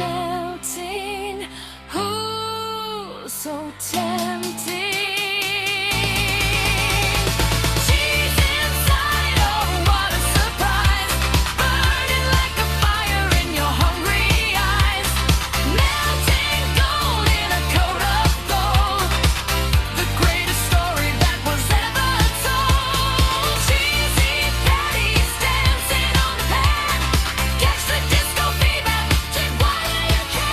melting. Ooh, so tempting. Cheese inside, oh what a surprise. Burning like a fire in your hungry eyes. Melting gold in a coat of gold. The greatest story that was ever told. Cheesy patties dancing on the pan. Catch the disco fever, take while you can.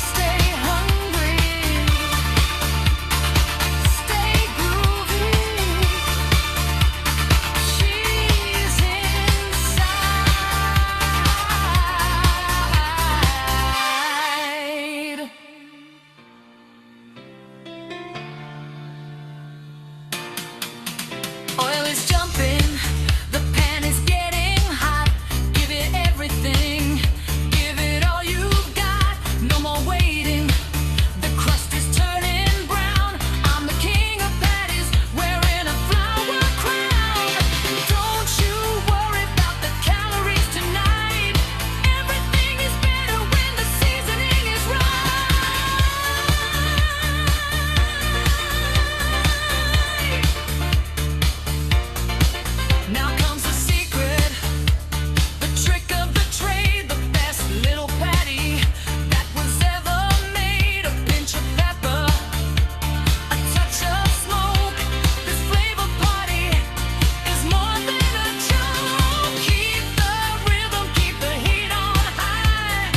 Stay hungry, stay groovy. Cheese inside. Oil is jumping, the pan is getting hot. Give it everything, give it all you've got. No more waiting, the crust is turning brown. I'm the king of patties, wearing a flower crown. Don't you worry about the calories tonight. Everything is better when the seasoning is right. Now comes the secret, the trick of the trade, the best little patty that was ever made. A pinch of pepper, a touch of smoke. This flavor party is more than a joke. Keep the rhythm, keep the heat on high.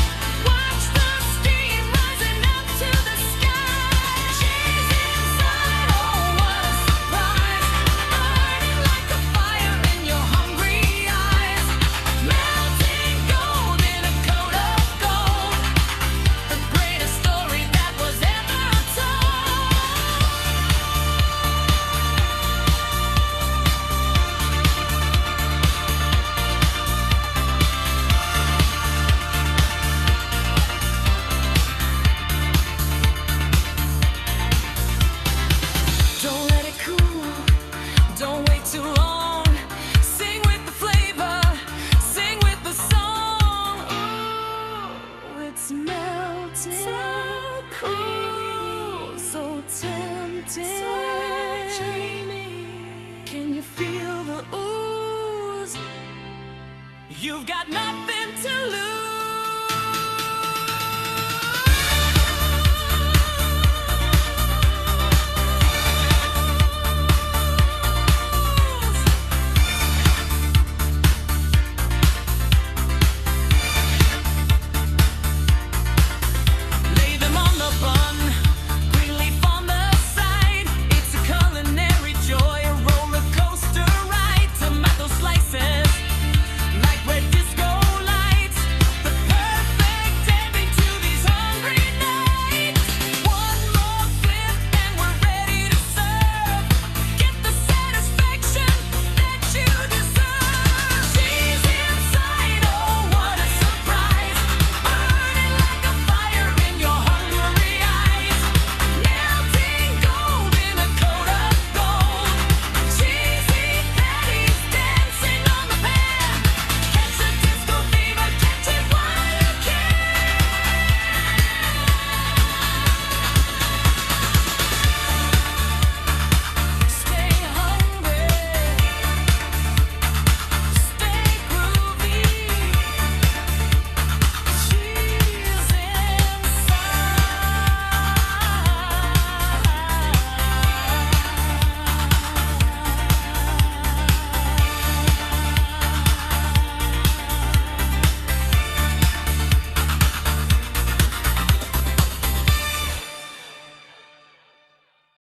Watch the steam rising up to the sky. Cheese inside, oh what a surprise. Burning like a fire in your hungry eyes. Melting gold in a coat of gold. The greatest story that was ever told. Don't let it cool, don't wait too long. Sing with the flavor, sing with the song. Ooh, it's melting, so cool, so tempting, so dreamy. Can you feel the ooze? You've got nothing to lose.